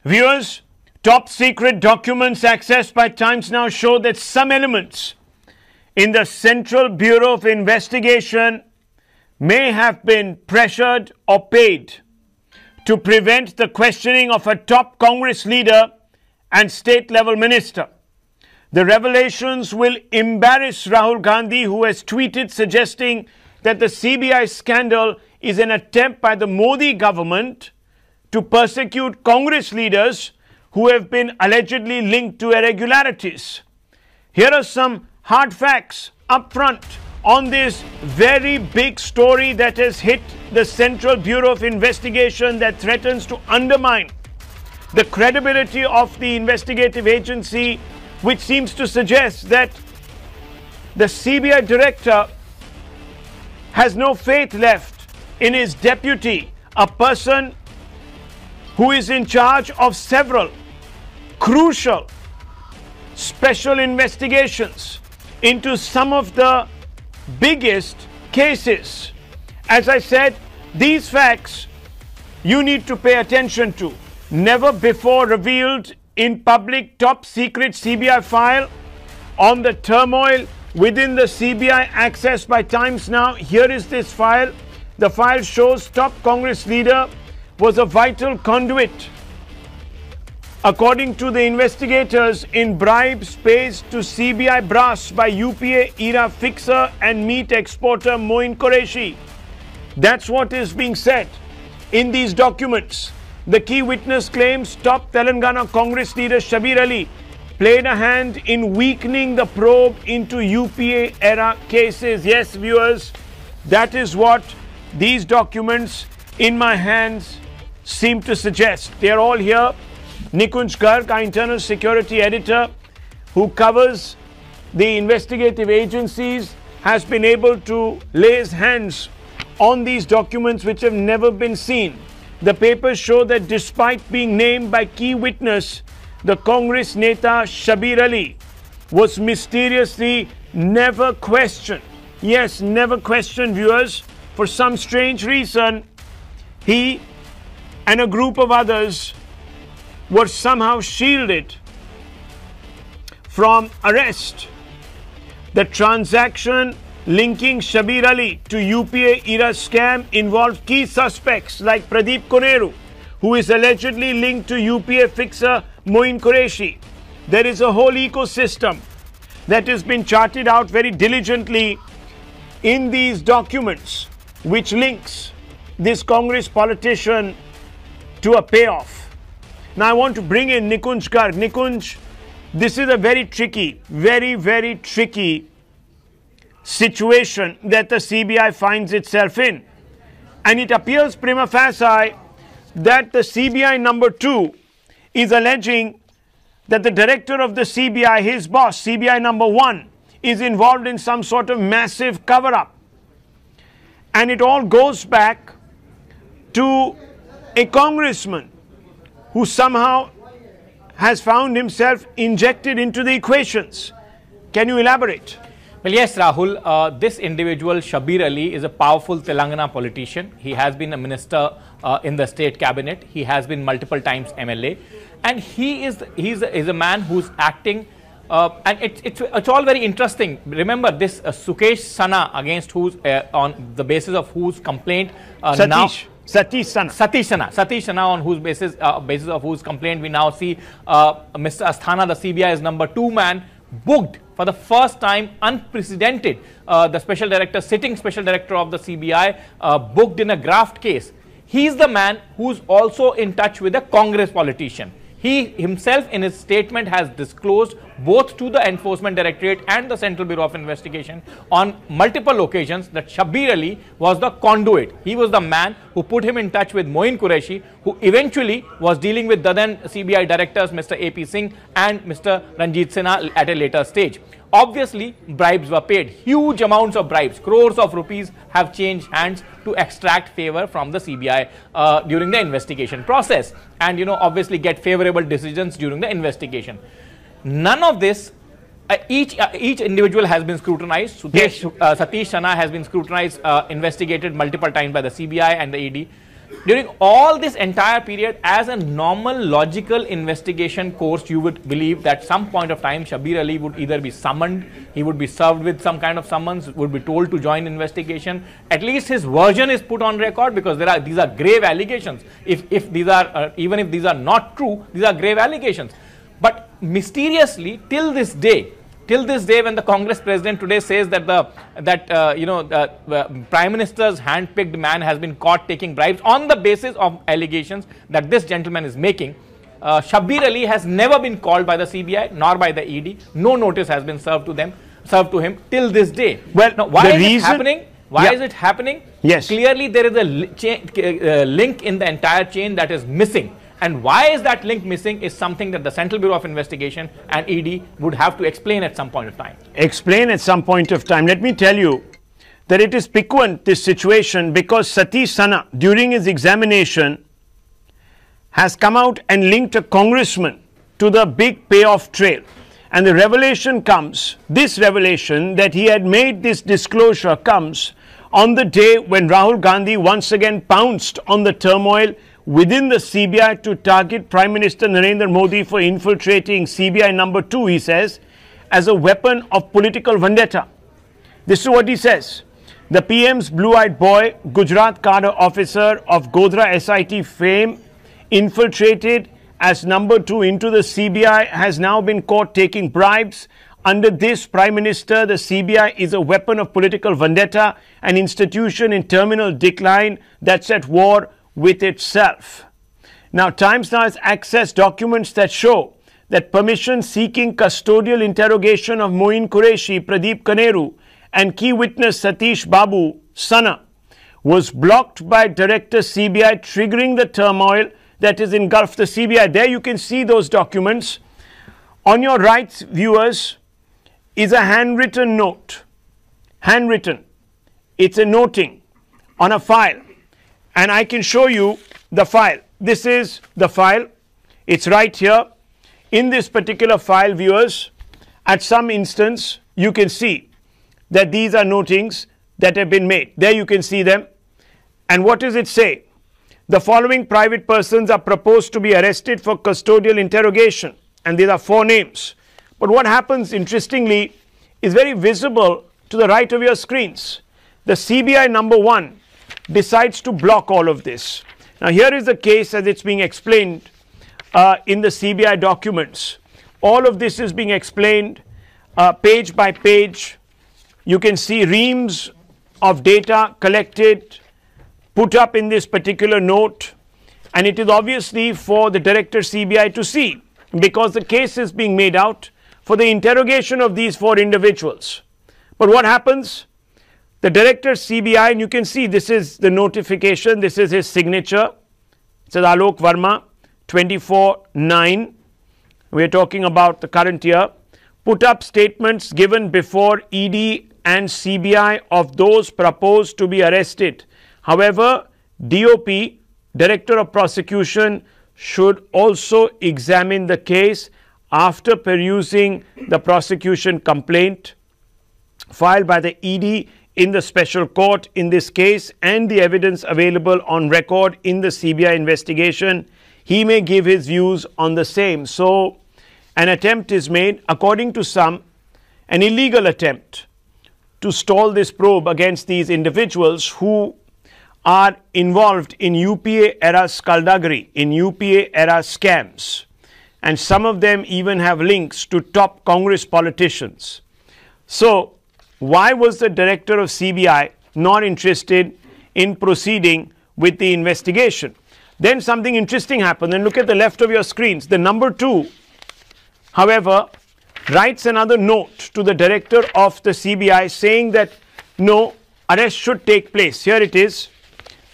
Viewers, top secret documents accessed by Times Now show that some elements in the Central Bureau of Investigation may have been pressured or paid to prevent the questioning of a top Congress leader and state-level minister. The revelations will embarrass Rahul Gandhi, who has tweeted suggesting that the CBI scandal is an attempt by the Modi government to persecute Congress leaders who have been allegedly linked to irregularities. Here are some hard facts up front on this very big story that has hit the Central Bureau of Investigation that threatens to undermine the credibility of the investigative agency, which seems to suggest that the CBI director has no faith left in his deputy, a person who is in charge of several crucial special investigations into some of the biggest cases. As I said, these facts you need to pay attention to. Never before revealed in public top secret CBI file on the turmoil within the CBI accessed by Times Now. Here is this file. The file shows top Congress leader was a vital conduit, according to the investigators, in bribes paid to CBI brass by UPA era fixer and meat exporter Moin Qureshi. That's what is being said in these documents. The key witness claims top Telangana Congress leader Shabir Ali played a hand in weakening the probe into UPA era cases. Yes, viewers, that is what these documents in my hands seem to suggest. They are all here. Nikunj Garg, our internal security editor, who covers the investigative agencies, has been able to lay his hands on these documents which have never been seen. The papers show that despite being named by key witness, the Congress neta Shabir Ali was mysteriously never questioned. Yes, never questioned, viewers. For some strange reason, he and a group of others were somehow shielded from arrest. The transaction linking Shabir Ali to UPA era scam involved key suspects like Pradeep Koneru, who is allegedly linked to UPA fixer Moin Qureshi. There is a whole ecosystem that has been charted out very diligently in these documents, which links this Congress politician to a payoff. Now I want to bring in Nikunj Garg. Nikunj, this is a very tricky, very tricky situation that the CBI finds itself in. And it appears prima facie that the CBI number 2 is alleging that the director of the CBI, his boss, CBI number 1, is involved in some sort of massive cover-up. And it all goes back to a congressman who somehow has found himself injected into the equations. Can you elaborate? Well, yes, Rahul, this individual, Shabir Ali, is a powerful Telangana politician. He has been a minister in the state cabinet. He has been multiple times MLA. And he's a man who's acting, and it's all very interesting. Remember this Sukesh Sana, against whose, on the basis of whose complaint Satish Sana, on whose basis of whose complaint we now see Mr. Asthana, the CBI's number 2 man, booked for the first time, unprecedented. The special director, sitting special director of the CBI, booked in a graft case. He's the man who's also in touch with a Congress politician. He himself in his statement has disclosed both to the Enforcement Directorate and the Central Bureau of Investigation on multiple occasions that Shabir Ali was the conduit. He was the man who put him in touch with Moin Qureshi, who eventually was dealing with the then CBI directors Mr. AP Singh and Mr. Ranjit Sinha at a later stage. Obviously, bribes were paid. Huge amounts of bribes, crores of rupees have changed hands to extract favor from the CBI during the investigation process, and obviously get favorable decisions during the investigation. None of this, each individual has been scrutinized. Satish Sana has been scrutinized, investigated multiple times by the CBI and the ED. During all this entire period, as a normal logical investigation course, you would believe that some point of time Shabir Ali would either be summoned, he would be served with some kind of summons, would be told to join investigation. At least his version is put on record, because these are grave allegations. If these are even if these are not true, these are grave allegations. But mysteriously, till this day, when the Congress president today says that the Prime Minister's hand-picked man has been caught taking bribes on the basis of allegations that this gentleman is making, Shabir Ali has never been called by the CBI nor by the ED. No notice has been served to him till this day. Well, now, why is it happening? Why is it happening? Yes. Clearly, there is a link in the entire chain that is missing. And why is that link missing is something that the Central Bureau of Investigation and ED would have to explain at some point of time. Explain at some point of time. Let me tell you that it is piquant, this situation, because Satish Sana, during his examination, has come out and linked a congressman to the big payoff trail. And the revelation comes, this revelation that he had made this disclosure comes on the day when Rahul Gandhi once again pounced on the turmoil within the CBI to target Prime Minister Narendra Modi for infiltrating CBI number 2, he says, as a weapon of political vendetta. This is what he says. The PM's blue-eyed boy, Gujarat cadre officer of Godhra SIT fame, infiltrated as number 2 into the CBI, has now been caught taking bribes. Under this Prime Minister, the CBI is a weapon of political vendetta, an institution in terminal decline that's at war with itself. Now, Times Now has accessed documents that show that permission-seeking custodial interrogation of Moin Qureshi, Pradeep Kaneru, and key witness Satish Babu Sana was blocked by Director CBI, triggering the turmoil that has engulfed the CBI. There you can see those documents. On your right, viewers, is a handwritten note. Handwritten. It's a noting on a file. And I can show you the file. This is the file. It's right here. In this particular file, viewers, at some instance, you can see that these are notings that have been made. There you can see them. And what does it say? The following private persons are proposed to be arrested for custodial interrogation. And these are 4 names. But what happens, interestingly, is very visible to the right of your screens. The CBI number 1 decides to block all of this. Now, here is the case as it's being explained in the CBI documents. All of this is being explained page by page. You can see reams of data collected, put up in this particular note, and it is obviously for the Director CBI to see, because the case is being made out for the interrogation of these 4 individuals. But what happens? The Director CBI, and you can see this is the notification, this is his signature. It says Alok Verma, 24/9. We are talking about the current year. Put up statements given before ED and CBI of those proposed to be arrested. However, DOP, Director of Prosecution, should also examine the case after perusing the prosecution complaint filed by the ED in the special court in this case and the evidence available on record in the CBI investigation. He may give his views on the same. So, an attempt is made, according to some, an illegal attempt to stall this probe against these individuals who are involved in UPA era skullduggery, in UPA era scams. And some of them even have links to top Congress politicians. So, why was the Director of CBI not interested in proceeding with the investigation? Then something interesting happened. And look at the left of your screens. The number 2, however, writes another note to the Director of the CBI saying that no, arrest should take place. Here it is.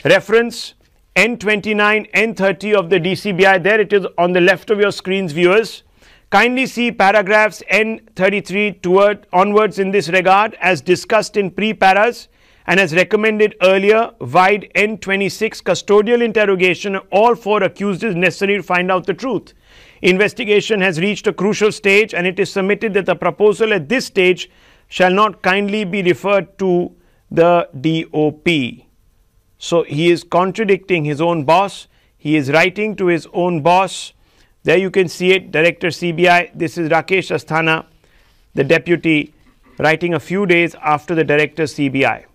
Reference N29, N30 of the DCBI. There it is on the left of your screens, viewers. Kindly see paragraphs N33 onwards in this regard as discussed in pre-paras and as recommended earlier. Wide N26 custodial interrogation of all 4 accused is necessary to find out the truth. Investigation has reached a crucial stage and it is submitted that the proposal at this stage shall not kindly be referred to the DOP. So he is contradicting his own boss. He is writing to his own boss. There you can see it, Director CBI. This is Rakesh Asthana, the deputy, writing a few days after the Director CBI.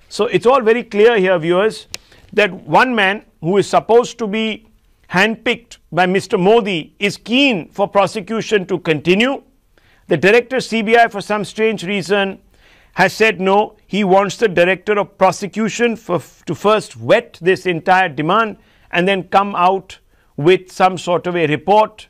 So it's all very clear here, viewers, that one man who is supposed to be handpicked by Mr. Modi is keen for prosecution to continue. The Director CBI, for some strange reason, has said no. He wants the Director of Prosecution to first vet this entire demand and then come out with some sort of a report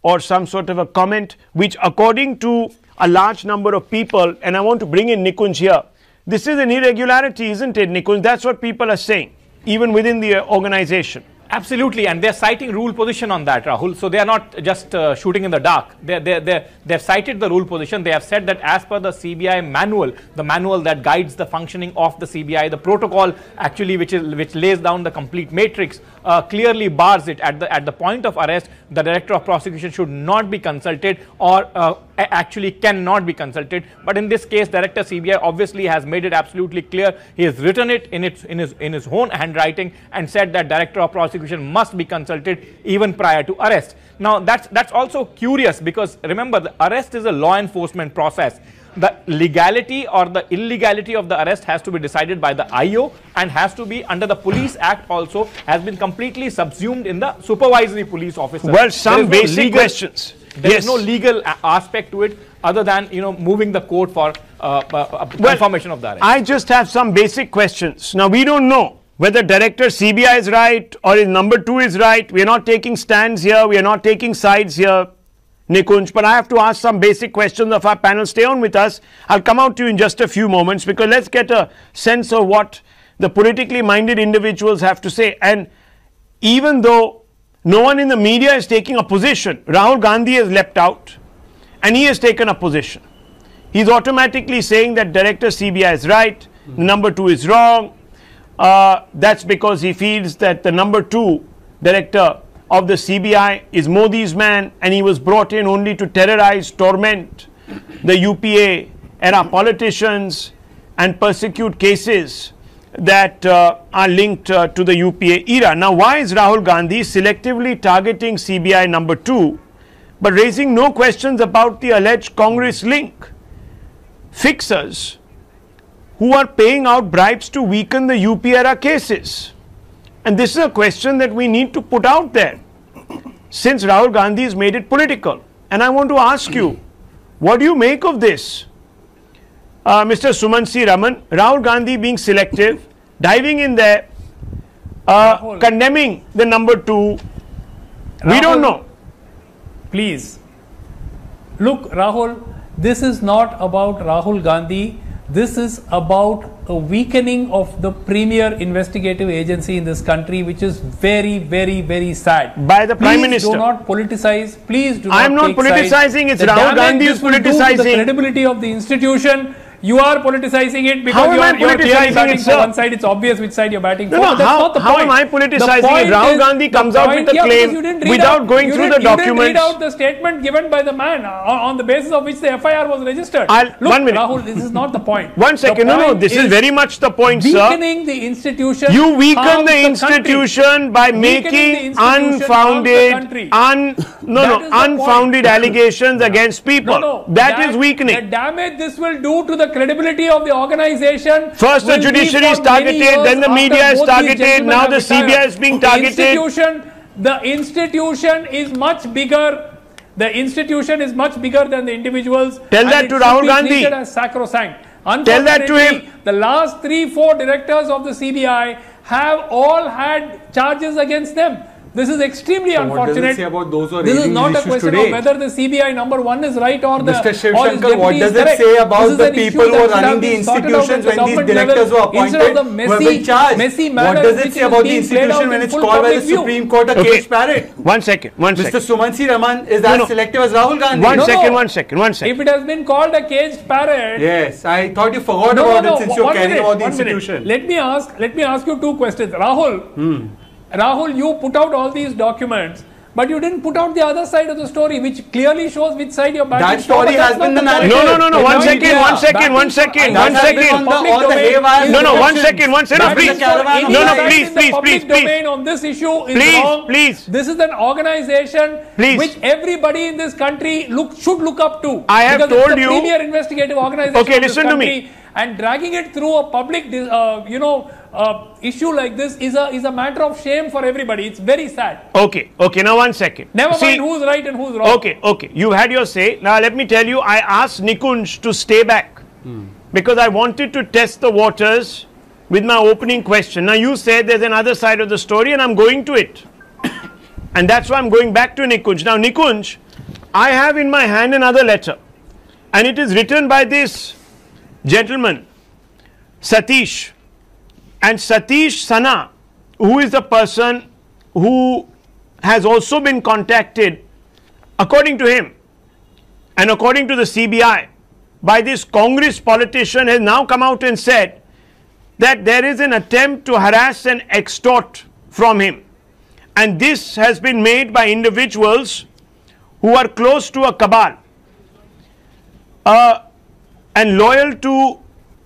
or some sort of a comment, which according to a large number of people, and I want to bring in Nikunj here, this is an irregularity, isn't it, Nikunj? That's what people are saying, even within the organization. Absolutely, and they're citing rule position on that, Rahul. So they are not just shooting in the dark. They've cited the rule position. They have said that as per the CBI manual, the manual that guides the functioning of the CBI, the protocol actually which lays down the complete matrix, clearly bars it at the point of arrest. The Director of Prosecution should not be consulted, or actually cannot be consulted. But in this case, Director CBI obviously has made it absolutely clear. He has written it in his own handwriting and said that Director of Prosecution must be consulted even prior to arrest. Now that's also curious, because remember, the arrest is a law enforcement process. The legality or the illegality of the arrest has to be decided by the IO and has to be under the Police Act, also has been completely subsumed in the supervisory police officer. Well, some basic questions. There is no legal aspect to it other than, moving the court for confirmation of the arrest. I just have some basic questions. Now, we don't know whether Director CBI is right or his number 2 is right. We are not taking stands here. We are not taking sides here, Nikunj. But I have to ask some basic questions of our panel. Stay on with us. I'll come out to you in just a few moments, because let's get a sense of what the politically minded individuals have to say. And even though no one in the media is taking a position, Rahul Gandhi has leapt out and he has taken a position. He's automatically saying that Director CBI is right, number 2 is wrong. That's because he feels that the number 2 director of the CBI is Modi's man, and he was brought in only to terrorize, torment the UPA era politicians and persecute cases that are linked to the UPA era. Now, why is Rahul Gandhi selectively targeting CBI number 2 but raising no questions about the alleged Congress link? Fixers who are paying out bribes to weaken the UP era cases. And this is a question that we need to put out there, since Rahul Gandhi has made it political. And I want to ask you, what do you make of this? Mr. Sumansi Raman, Rahul Gandhi being selective, diving in there, condemning the number 2. Rahul, we don't know. Please. Look, Rahul, this is not about Rahul Gandhi. This is about a weakening of the premier investigative agency in this country, which is very, very, very sad. By the Prime Minister. Please do not politicize. Please do not I am not politicizing. It's Rahul Gandhi who is politicizing. The credibility of the institution. You are politicizing it because you are clearly batting for one side. It's obvious which side you're batting for. No, that's not the point. How am I politicizing? Rahul Gandhi comes out with a claim without going through the documents. You didn't read out the statement given by the man on the basis of which the FIR was registered. Look, 1 minute. Rahul, this is not the point. 1 second. No, this is very much the point, sir. Weakening the institution. You weaken the institution by making unfounded allegations against people. That is weakening. The damage this will do to the credibility of the organization. First the judiciary is targeted, then the media is targeted, now the CBI is being targeted. The institution is much bigger. The institution is much bigger than the individuals. Tell that to Rahul Gandhi. As sacrosanct. Tell that to him. The last 3-4 directors of the CBI have all had charges against them. This is extremely unfortunate. What does it say about those who are this is not a question today? of whether the CBI number 1 is right or the Mr. Shivshankar, what does it say about the people who are running the institutions when these directors were appointed were being charged? What does it say about the institution when it's called by the Supreme Court a cage parrot? 1 second. Mr. Sumansi Raman is as selective as Rahul Gandhi. 1 second. If it has been called a caged parrot... Yes, I thought you forgot about it since you're caring about the institution. Let me ask you 2 questions. Rahul, you put out all these documents. But you didn't put out the other side of the story, which clearly shows which side you're backing. That story has been the narrative. No. One second. One second. Please. Domain on this issue is wrong. Please. This is an organization which everybody in this country should look up to. I have told you. Premier investigative organization. Okay, listen to me. And dragging it through a public, issue like this is a matter of shame for everybody. It's very sad. Okay. Now 1 second. Never mind who's right and who's wrong. Okay. You had your say. Now let me tell you, I asked Nikunj to stay back because I wanted to test the waters with my opening question. Now you said there's another side of the story and I'm going to it. And that's why I'm going back to Nikunj. Now Nikunj, I have in my hand another letter and it is written by this gentleman, Satish. And Satish Sana, who is the person who has also been contacted, according to him and according to the CBI, by this Congress politician, has now come out and said that there is an attempt to harass and extort from him. And this has been made by individuals who are close to a cabal and loyal to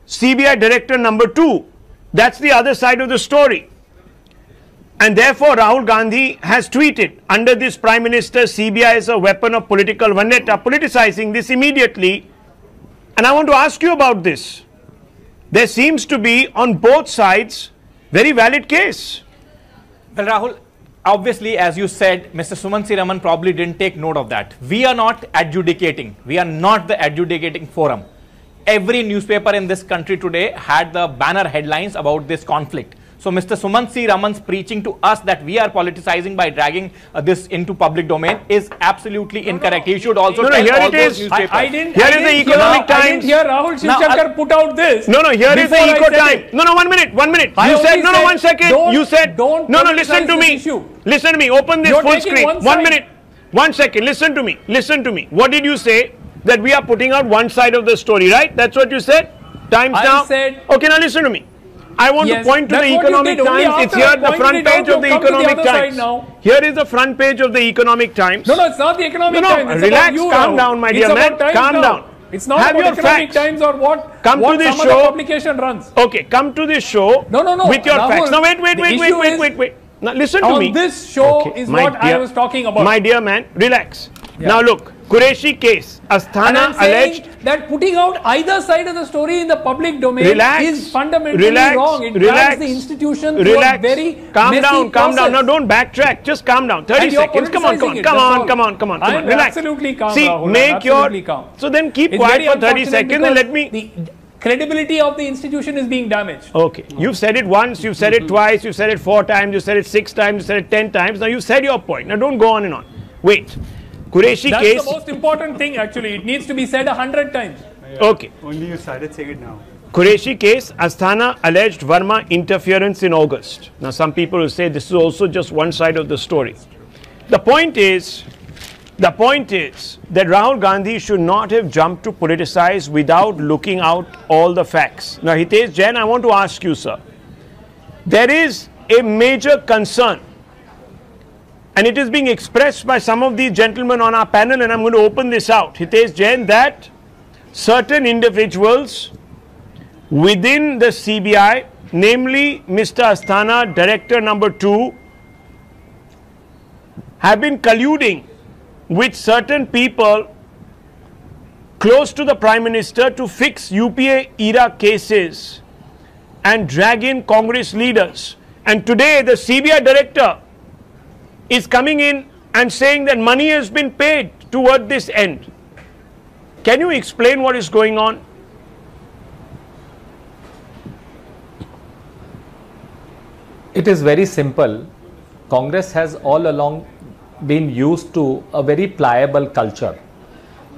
CBI Director number 2. That's the other side of the story. And therefore, Rahul Gandhi has tweeted, under this Prime Minister, CBI is a weapon of political vendetta, politicizing this immediately. And I want to ask you about this. There seems to be, on both sides, very valid case. Well, Rahul, obviously, as you said, Mr. Sumant C. Raman probably didn't take note of that. We are not adjudicating. We are not the adjudicating forum. Every newspaper in this country today had the banner headlines about this conflict. So Mr. Sumant C. Raman's preaching to us that we are politicizing by dragging this into public domain is absolutely incorrect. He should also tell all those newspapers. I didn't hear Rahul Shivshankar put out this. Here is the Eco Time. 1 minute. You said, 1 second. You said, listen to me. Listen to me. Open this full screen. 1 minute. 1 second. Listen to me. What did you say? That we are putting out one side of the story, right? That's what you said? Okay, now listen to me. I want to point to the Economic Times. It's here at the front page of the Economic Times. Here is the front page of the Economic Times. No, it's not the Economic Times. Relax, calm down, my dear man. Calm down. It's not about Economic Times or what some other publication runs. Okay, come to this show with your facts. Now wait. Now listen to me. This show is what I was talking about. My dear man, relax. Now look. Qureshi case, Asthana alleged that putting out either side of the story in the public domain is fundamentally wrong. It drags the institution through a very calm down. Now don't backtrack. Just calm down. 30 seconds. Come on. Relax. Absolutely calm. See, Rahul, calm. So then keep quiet for 30 seconds and let me. The credibility of the institution is being damaged. Okay. You've said it once. You've said it twice. You've said it 4 times. You said it 6 times. You said it 10 times. Now you've said your point. Now don't go on and on. Wait. Qureshi That's case. The most important thing actually. It needs to be said 100 times. Okay. Only you started saying it now. Qureshi case, Asthana alleged Verma interference in August. Now some people will say this is also just one side of the story. The point is that Rahul Gandhi should not have jumped to politicize without looking out all the facts. Now Hitesh Jain, I want to ask you, sir. There is a major concern, and it is being expressed by some of these gentlemen on our panel, and I'm going to open this out. Hitesh Jain, that certain individuals within the CBI, namely Mr. Asthana, Director number 2, have been colluding with certain people close to the Prime Minister to fix UPA era cases and drag in Congress leaders. And today the CBI Director is coming in and saying that money has been paid toward this end. Can you explain what is going on? It is very simple. Congress has all along been used to a very pliable culture.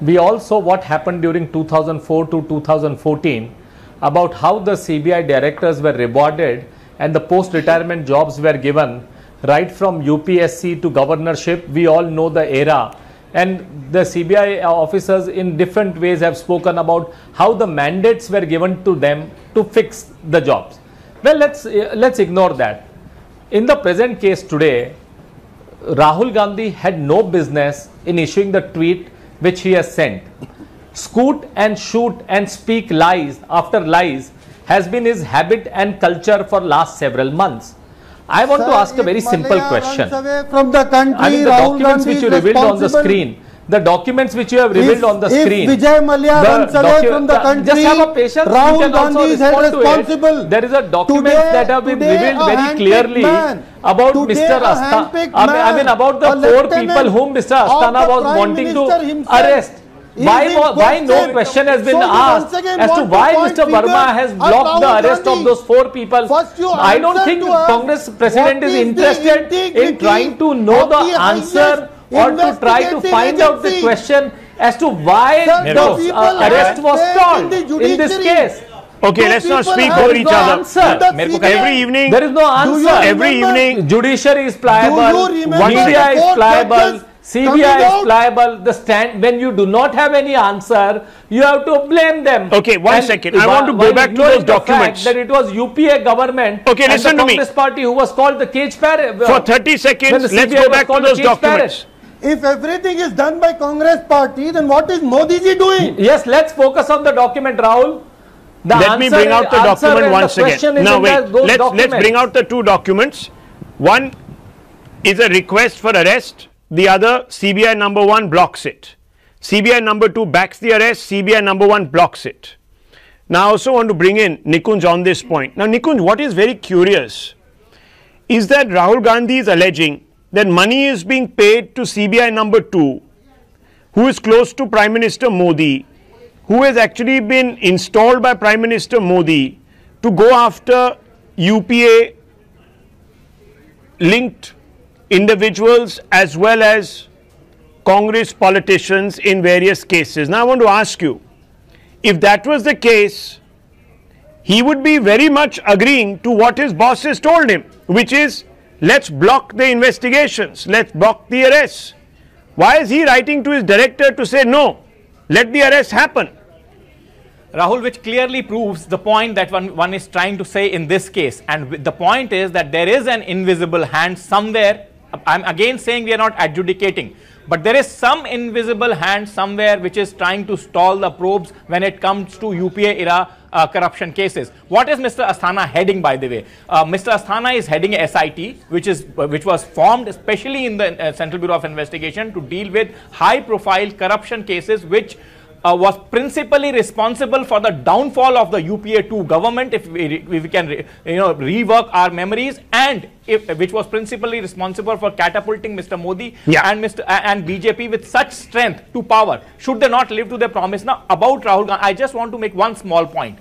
We all saw what happened during 2004 to 2014 about how the CBI directors were rewarded and the post-retirement jobs were given. Right from UPSC to governorship, we all know the era, and the CBI officers in different ways have spoken about how the mandates were given to them to fix the jobs. Well, let's ignore that. In the present case today, Rahul Gandhi had no business in issuing the tweet which he has sent. Scoot and shoot and speak lies after lies has been his habit and culture for last several months. I want to ask a very simple question. From the country, I mean, the documents which you revealed on the screen, the documents which you have revealed on the screen. If Vijay Mallya runs away from the country, just have a patience, Rahul Gandhi is held responsible. There is a document that have been revealed very clearly about Mr. Asthana. I mean, about the 4 people whom Mr. Asthana was wanting to arrest. Why no question has been asked as to why Mr. Verma has blocked the arrest of those 4 people? I don't think Congress President is interested in trying to know the answer or to try to find out the question as to why the arrest was stalled in this case. Okay, let's not speak for each other. Every evening, there is no answer. Every evening, judiciary is pliable, media is pliable, CBI is pliable. The stand, when you do not have any answer, you have to blame them. Okay, one second. I want to go back to those documents. That it was UPA government. Okay, listen to me. Congress party who was called the cage parrot. For 30 seconds, let's go back to those documents. If everything is done by Congress party, then what is Modi ji doing? Yes, let's focus on the document, Rahul. Let me bring out the document once again. Now wait, let's bring out the 2 documents. One is a request for arrest. The other, CBI number 1 blocks it. CBI number 2 backs the arrest. CBI number 1 blocks it. Now I also want to bring in Nikunj on this point. Now Nikunj, what is very curious is that Rahul Gandhi is alleging that money is being paid to CBI number 2, who is close to Prime Minister Modi, who has actually been installed by Prime Minister Modi to go after UPA linked individuals as well as Congress politicians in various cases. Now I want to ask you, if that was the case, he would be very much agreeing to what his boss has told him, which is, let's block the investigations, let's block the arrests. Why is he writing to his director to say, no, let the arrest happen? Rahul, which clearly proves the point that one is trying to say in this case. And the point is that there is an invisible hand somewhere. I'm again saying we are not adjudicating, but there is some invisible hand somewhere which is trying to stall the probes when it comes to UPA era corruption cases. What is Mr. Asthana heading, by the way? Mr. Asthana is heading a SIT, which was formed especially in the Central Bureau of Investigation to deal with high-profile corruption cases, which was principally responsible for the downfall of the UPA2 government, if we can rework our memories, and which was principally responsible for catapulting Mr. Modi and BJP with such strength to power. Should they not live to their promise? Now, about Rahul Gandhi, I just want to make one small point.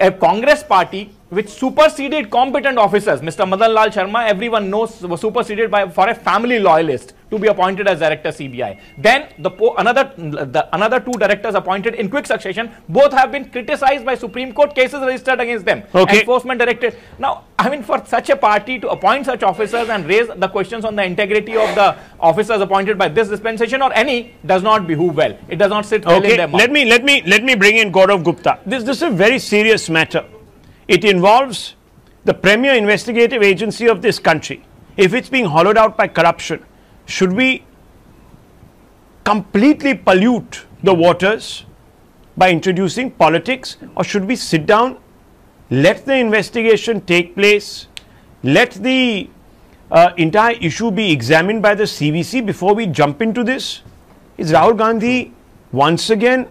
A Congress party which superseded competent officers, Mr. Madan Lal Sharma, everyone knows, was superseded for a family loyalist to be appointed as director CBI. Then another 2 directors appointed in quick succession, both have been criticized by Supreme Court, cases registered against them. Okay. Enforcement directed. Now, I mean, for such a party to appoint such officers and raise the questions on the integrity of the officers appointed by this dispensation or any does not behove well. It does not sit well in their mouth. Let me bring in Gaurav Gupta. This is a very serious matter. It involves the premier investigative agency of this country. If it's being hollowed out by corruption, should we completely pollute the waters by introducing politics, or should we sit down, let the investigation take place, let the entire issue be examined by the CVC before we jump into this? Is Rahul Gandhi once again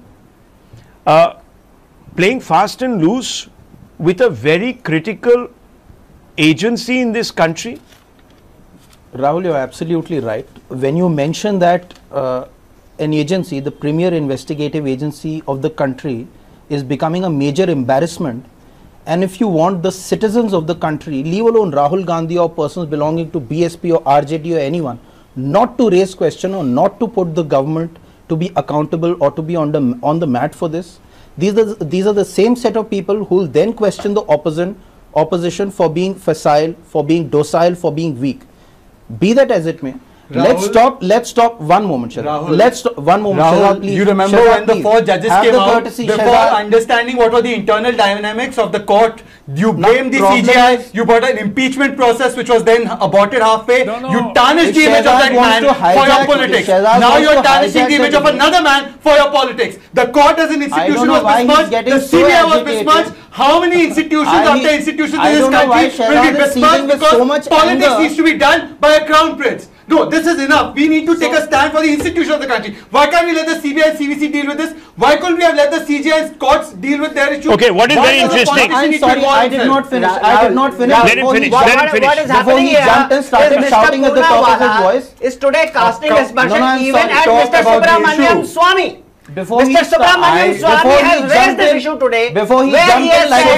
playing fast and loose with a very critical agency in this country? Rahul, you're absolutely right. When you mention that an agency, the premier investigative agency of the country, is becoming a major embarrassment, and if you want the citizens of the country, leave alone Rahul Gandhi or persons belonging to BSP or RJD or anyone, not to raise question or not to put the government to be accountable or to be on the mat for this, these are the same set of people who will then question the opposition for being facile, for being docile, for being weak. Be that as it may, Let's stop. One moment, Shahzad. Let's stop. One moment, Shahzad, please. You remember Shahzad, when the 4 judges came out before understanding what were the internal dynamics of the court? You blamed the CGI. You brought an impeachment process which was then aborted halfway. You tarnished the image of that man for your politics. Now you're tarnishing the image of another man for your politics. The court as an institution was besmirched. The CBI was besmirched. How many institutions after institutions in this country will be besmirched because politics needs to be done by a crown prince? No, this is enough. We need to take a stand for the institution of the country. Why can't we let the CBI and CVC deal with this? Why couldn't we have let the CGI and courts deal with their issues? Okay, what is very interesting? I'm sorry, I did not finish. I did not finish. Let him finish. What is happening here? Jumped and started shouting at the top of his voice. Is today casting aspersion even at Mr. Subramanian Swamy. Before Mr. Subramanian Swamy has raised this issue today. Before he jumped in like a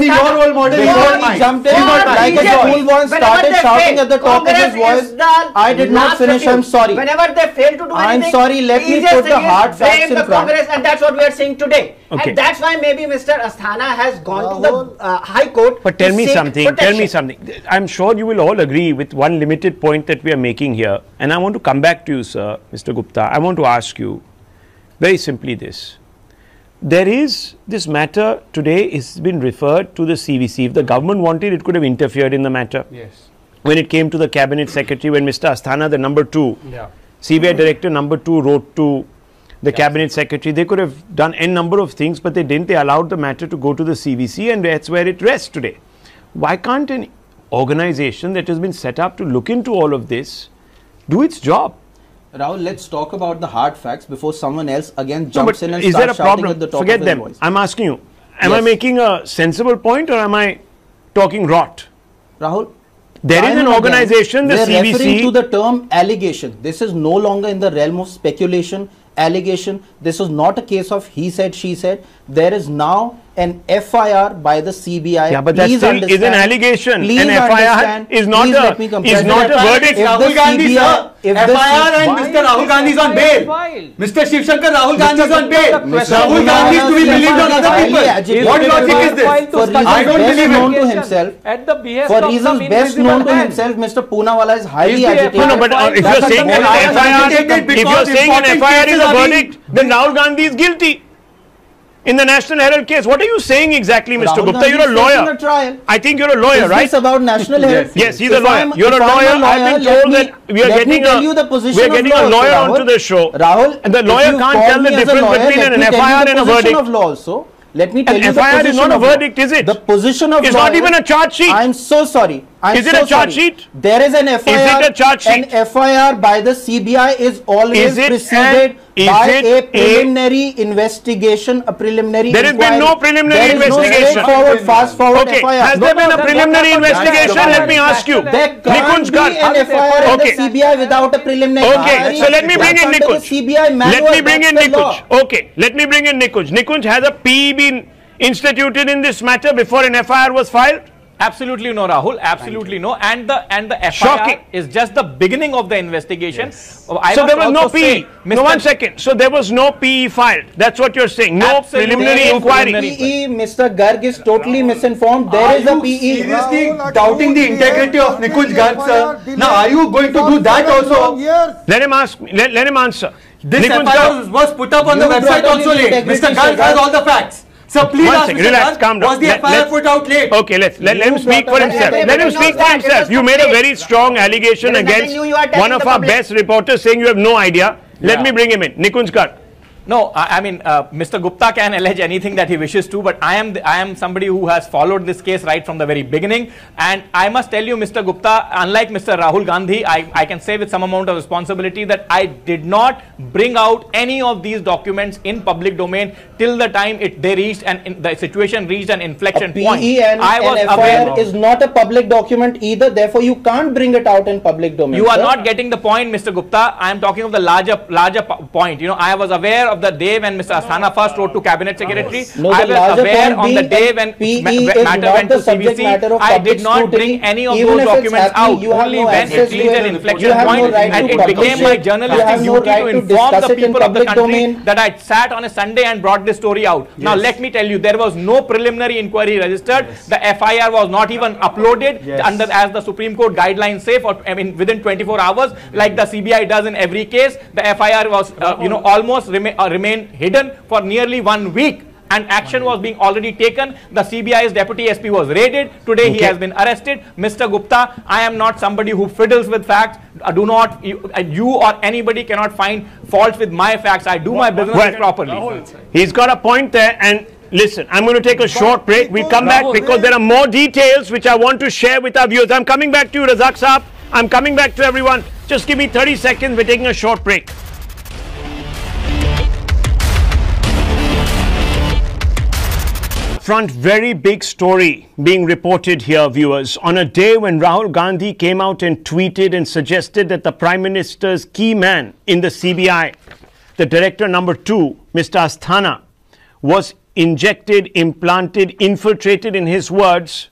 your role model. Before he jumped in like a schoolboy and started shouting at the top of his voice, I did not finish. I'm sorry. Whenever they fail to do anything, I'm sorry. Let me put the hard facts in front. Congress, and that's what we are seeing today. Okay. And that's why maybe Mr. Asthana has gone to the High Court. But tell me something. Tell me something. I'm sure you will all agree with one limited point that we are making here. And I want to come back to you, sir, Mr. Gupta. I want to ask you very simply this. There is this matter today is been referred to the CVC. If the government wanted, it could have interfered in the matter. Yes. When it came to the cabinet secretary, when Mr. Asthana, the number 2, CBI director number 2 wrote to the cabinet secretary, they could have done n number of things, but they didn't. They allowed the matter to go to the CVC, and that's where it rests today. Why can't an organization that has been set up to look into all of this do its job? Rahul, let's talk about the hard facts before someone else again jumps in and is there starts a shouting problem? at the top Forget of his them. voice. I'm asking you, am I making a sensible point or am I talking rot? Rahul, there is an organization, the CVC. Referring to the term allegation. This is no longer in the realm of speculation, allegation. This is not a case of he said, she said. There is now an FIR by the CBI. Yeah, but that still is an allegation. An FIR is not a verdict. Rahul Gandhi, sir. FIR and Mr. Rahul Gandhi is on bail. Mr. Shiv Shankar, Rahul Gandhi is on bail. Rahul Gandhi is to be believed on other people. What logic is this? I don't believe it. For reasons best known to himself, Mr. Poonawalla is highly agitated. No, but if you're saying an FIR is a verdict, then Rahul Gandhi is guilty. In the National Herald case, what are you saying exactly, Mr. Gupta? You're a lawyer. I think you're a lawyer, right? Is this about National Herald? Yes, he's a lawyer. You're a lawyer. I've been told that we are getting a lawyer onto the show. Rahul, and the lawyer can't tell the difference between an FIR and a verdict. Let me tell you the FIR is not a verdict, is it? The position of it's not even a charge sheet. I'm so sorry. Is it a charge sheet? There is an FIR. Is it a charge sheet? An FIR by the CBI is always preceded by a preliminary investigation, a preliminary There has been no preliminary investigation. There is no straightforward, fast-forward FIR. Has there been a preliminary investigation? Let me ask you. There can't be an FIR at the CBI without a preliminary investigation. So let me bring in Nikunj. Let me bring in Nikunj. Okay, let me bring in Nikunj. Nikunj, has a PE been instituted in this matter before an FIR was filed? Absolutely no, Rahul. Absolutely no. And the FIR is just the beginning of the investigation. Yes. So there was no PE. No, 1 second. So there was no PE filed. That's what you're saying. No preliminary inquiry. PE, Mr. Garg is totally misinformed. There is a PE. Seriously doubting the integrity of Nikunj Garg, sir? Now, are you going to do that also? Let him ask. Let him answer. This FIR was put up on the website also late. Mr. Garg has all the facts. So please ask Mr. Relax, calm down. Was the FIR put out late? Okay, let him speak for himself. Let him speak for himself. You made a very strong allegation against one of our best reporters saying you have no idea. Let me bring him in. Nikunj Garg. No, I mean, Mr. Gupta can allege anything that he wishes to, but I am somebody who has followed this case right from the very beginning. And I must tell you, Mr. Gupta, unlike Mr. Rahul Gandhi, I can say with some amount of responsibility that I did not bring out any of these documents in public domain till the time they reached and the situation reached an inflection point. I was aware is not a public document either. Therefore, you can't bring it out in public domain. You are not getting the point, Mr. Gupta. I am talking of the larger point. You know, I was aware of the day when Mr. Asthana first wrote to Cabinet Secretary. No, I was aware on the day when matter went to CBC. I did not bring any of those documents out. Only when it reached an inflection point and it became my journalistic duty to inform the people of the country that I sat on a Sunday and brought this story out. Yes. Now let me tell you, there was no preliminary inquiry registered. Yes. The FIR was not even uploaded under, as the Supreme Court guidelines say, for within 24 hours, like the CBI does in every case. The FIR was almost remained hidden for nearly 1 week. And action was being already taken. The CBI's deputy SP was raided. Today he has been arrested. Mr. Gupta, I am not somebody who fiddles with facts. Do not, you or anybody cannot find fault with my facts. I do my business properly. He's got a point there. And listen, I'm going to take a short break. We'll come back because there are more details which I want to share with our viewers. I'm coming back to you, Razak Saab. I'm coming back to everyone. Just give me 30 seconds. We're taking a short break. Front, very big story being reported here, viewers, on a day when Rahul Gandhi came out and tweeted and suggested that the Prime Minister's key man in the CBI, the Director number 2, Mr. Asthana, was injected, implanted, infiltrated, in his words,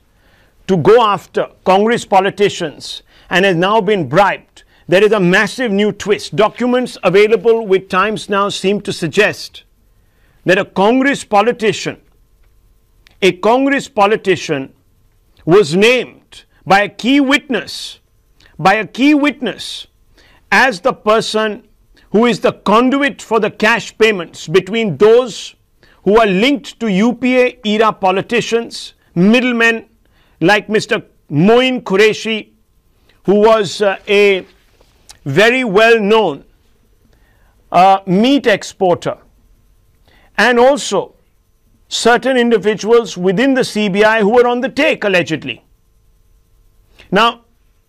to go after Congress politicians and has now been bribed. There is a massive new twist. Documents available with Times Now seem to suggest that a Congress politician was named by a key witness as the person who is the conduit for the cash payments between those who are linked to UPA era politicians, middlemen like Mr. Moin Qureshi, who was a very well-known meat exporter, and also certain individuals within the CBI who were on the take, allegedly. Now,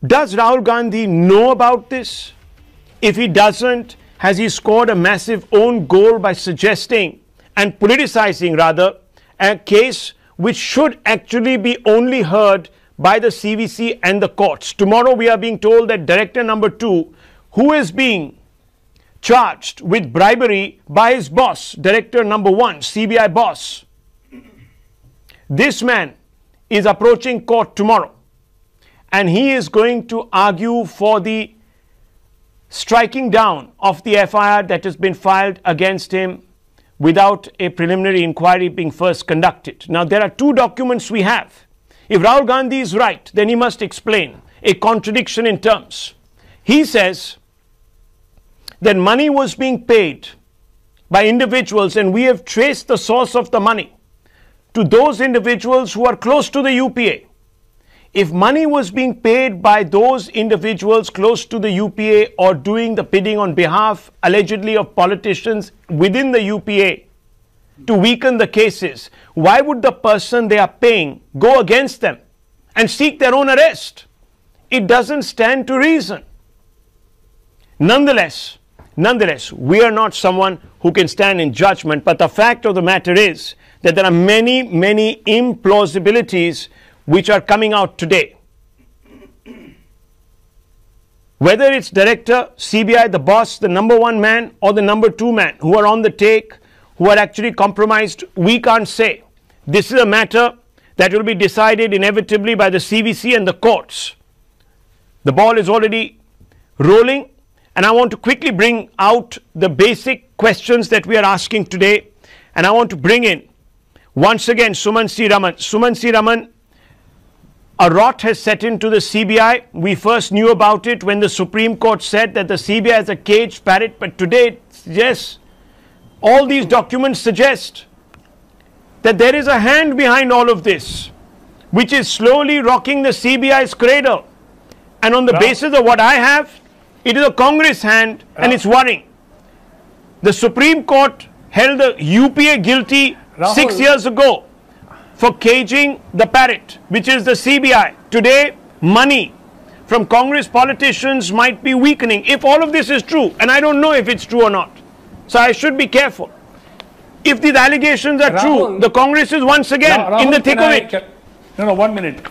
does Rahul Gandhi know about this? If he doesn't, has he scored a massive own goal by suggesting and politicizing, rather, a case which should actually be only heard by the CVC and the courts? Tomorrow we are being told that Director number 2, who is being charged with bribery by his boss, Director number 1, CBI boss, this man is approaching court tomorrow, and he is going to argue for the striking down of the FIR that has been filed against him without a preliminary inquiry being first conducted. Now, there are 2 documents we have. If Rahul Gandhi is right, then he must explain a contradiction in terms. He says that money was being paid by individuals, and we have traced the source of the money to those individuals who are close to the UPA. If money was being paid by those individuals close to the UPA or doing the bidding on behalf, allegedly, of politicians within the UPA to weaken the cases, why would the person they are paying go against them and seek their own arrest? It doesn't stand to reason. Nonetheless, we are not someone who can stand in judgment, but the fact of the matter is that there are many implausibilities which are coming out today. Whether it's Director, CBI, the boss, the number 1 man, or the number 2 man who are on the take, who are actually compromised, we can't say. This is a matter that will be decided inevitably by the CVC and the courts. The ball is already rolling, and I want to quickly bring out the basic questions that we are asking today, and I want to bring in once again Suman C. Raman. Suman C. Raman, a rot has set into the CBI. We first knew about it when the Supreme Court said that the CBI is a caged parrot, but today, yes, all these documents suggest that there is a hand behind all of this, which is slowly rocking the CBI's cradle. And on the basis of what I have, it is a Congress hand, and it's worrying. The Supreme Court held the UPA guilty 6 years ago for caging the parrot, which is the CBI. Today, money from Congress politicians might be weakening. If all of this is true, and I don't know if it's true or not, so I should be careful. If these allegations are true, the Congress is once again in the thick of it. No, 1 minute.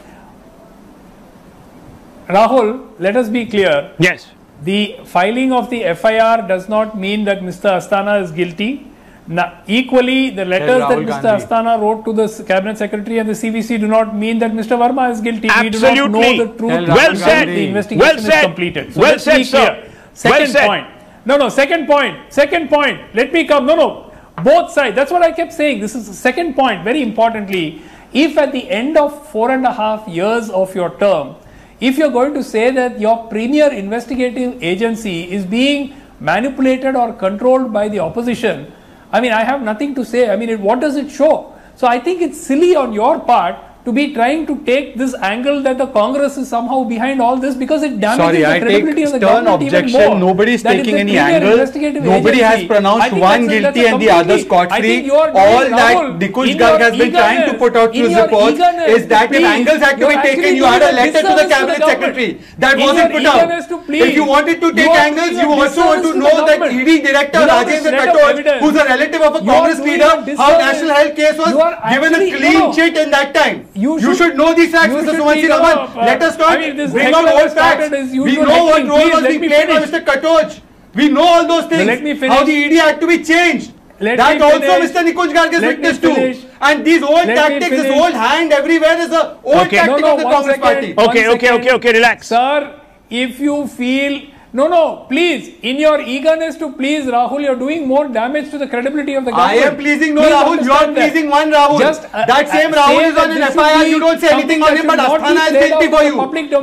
Rahul, let us be clear. Yes. The filing of the FIR does not mean that Mr. Asthana is guilty. Now, equally, the letters that Mr. Asthana wrote to the Cabinet Secretary and the CVC do not mean that Mr. Verma is guilty. Absolutely. We do not know the truth. Well said. The investigation is completed. So well said, sir. Second point. No, second point. Second point. Let me come. No. Both sides. That's what I kept saying. This is the second point. Very importantly, if at the end of 4.5 years of your term, if you're going to say that your premier investigative agency is being manipulated or controlled by the opposition, I mean, I have nothing to say. I mean, what does it show? So I think it's silly on your part to be trying to take this angle that the Congress is somehow behind all this, because it damages the credibility of the government even more. Nobody is taking any angle. Nobody has pronounced one guilty and the other scot-free. All that Nikunj Garg has been trying to put out through his reports is that if angles had to be taken, you had a letter to the Cabinet Secretary. That wasn't put out. If you wanted to take angles, you also want to know that ED Director Rajendra Katoj, who's a relative of a Congress leader, how National Health case was given a clean chit in that time. You should know these facts, Mr. Sumansi Raman. Let us not bring out old facts. We know what role was being played by Mr. Katoj. We know all those things. How the ED had to be changed. That also Mr. Nikunj Garg is witness to. And these old tactics, this old hand everywhere is an old tactic of the Congress party. Okay, relax. Sir, if you feel... No, please, in your eagerness to please Rahul, you're doing more damage to the credibility of the government. I am pleasing Rahul, you are pleasing one Rahul. That same Rahul is on an FIR, you don't say anything on him, but Asthana is guilty for you.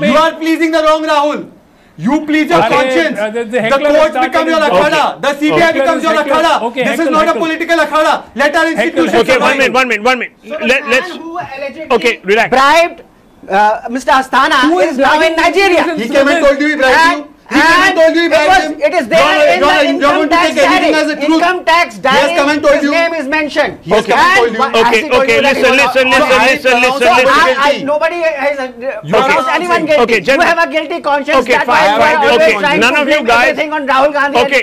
You are pleasing the wrong Rahul. You please your conscience. The courts become your akhada. The CBI becomes your akhada. This is not a political akhada. Let our institutions survive. Okay, 1 minute. Okay, relax. Bribed Mr. Asthana is now in Nigeria. He came and told you he bribed you. It is there in the income tax diary. Income tax diary. His name is mentioned. Okay, listen. Nobody has pronounced anyone guilty. Okay, you have a guilty conscience. Okay, fine. None of you guys. On Rahul Gandhi okay,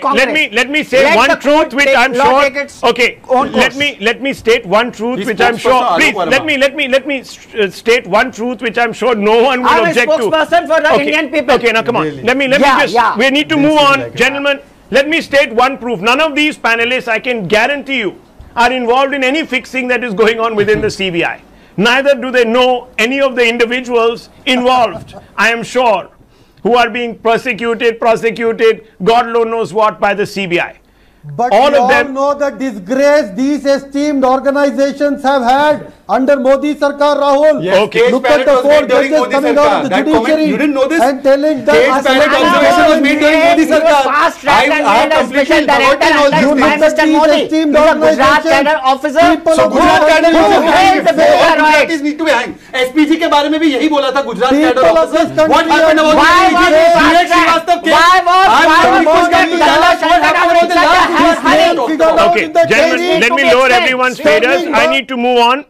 let me say one truth which I'm sure. Okay, let me state one truth which I'm sure. Please, let me state one truth which I'm sure no one will object to. I'm a spokesperson for the Indian people. Okay, now come on. Let me we need to move on, gentlemen. Let me state one proof. None of these panelists, I can guarantee you, are involved in any fixing that is going on within the CBI. Neither do they know any of the individuals involved, I am sure, who are being prosecuted, God knows what, by the CBI. But all of them know the disgrace these esteemed organizations have had under Modi Sarkar, Rahul. Yes, okay. Look at the 4 judges coming out of the judiciary. You didn't know this? And telling them observation was made during Modi Sarkar. I have completely forgotten all these things. Mr. Modi, he's a Gujarat cadre officer. So Gujarat cadre officers need to be hanged. SPG के बारे में भी यही बोला था Gujarat cadre officers. What happened about Okay, gentlemen, let me lower everyone's faders. I need to move on.